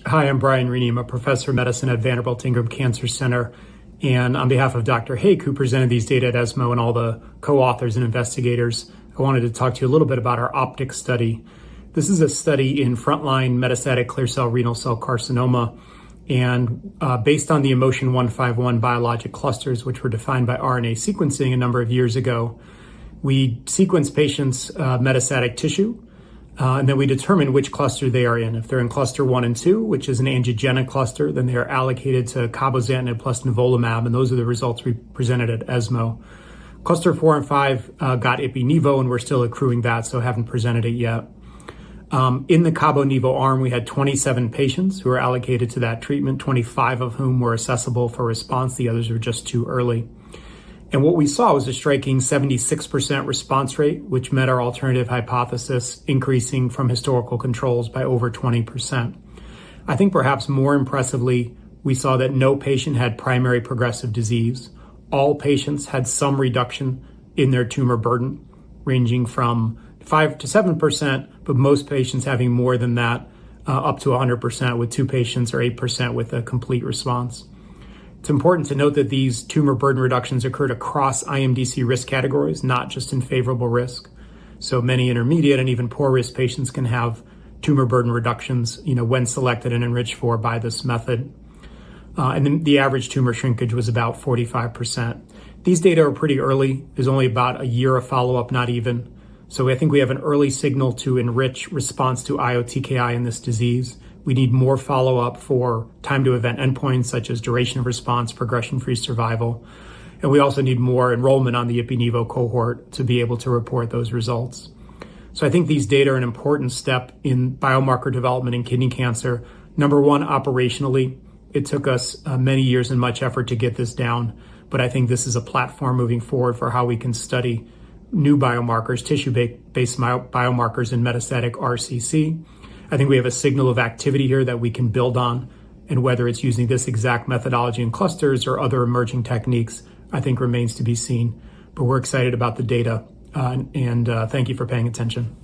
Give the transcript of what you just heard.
Hi, I'm Brian Rini. I'm a professor of medicine at Vanderbilt Ingram Cancer Center. And on behalf of Dr. Haake, who presented these data at ESMO, and all the co-authors and investigators, I wanted to talk to you a little bit about our OPTIC study. This is a study in frontline metastatic clear cell renal cell carcinoma. And based on the Emotion 151 biologic clusters, which were defined by RNA sequencing a number of years ago, we sequenced patients' metastatic tissue, and then we determine which cluster they are in. If they're in cluster 1 and 2, which is an angiogenic cluster, then they are allocated to Cabozantinib plus Nivolumab, and those are the results we presented at ESMO. Cluster 4 and 5 got Ipi-Nivo, and we're still accruing that, so haven't presented it yet. In the Cabo-Nivo arm, we had 27 patients who were allocated to that treatment, 25 of whom were assessable for response. The others were just too early. And what we saw was a striking 76% response rate, which met our alternative hypothesis, increasing from historical controls by over 20%. I think perhaps more impressively, we saw that no patient had primary progressive disease. All patients had some reduction in their tumor burden, ranging from 5 to 7%, but most patients having more than that, up to 100%, with 2 patients or 8% with a complete response. It's important to note that these tumor burden reductions occurred across IMDC risk categories, not just in favorable risk. So many intermediate and even poor risk patients can have tumor burden reductions, when selected and enriched for by this method. And then the average tumor shrinkage was about 45%. These data are pretty early. There's only about a year of follow-up, not even. So I think we have an early signal to enrich response to IO-TKI in this disease. We need more follow-up for time to event endpoints such as duration of response, progression-free survival. And we also need more enrollment on the Ipi-Nivo cohort to be able to report those results. So I think these data are an important step in biomarker development in kidney cancer. Number one, operationally, it took us many years and much effort to get this down. But I think this is a platform moving forward for how we can study new biomarkers, tissue-based biomarkers in metastatic RCC. I think we have a signal of activity here that we can build on, and whether it's using this exact methodology in clusters or other emerging techniques, I think remains to be seen. But we're excited about the data, and thank you for paying attention.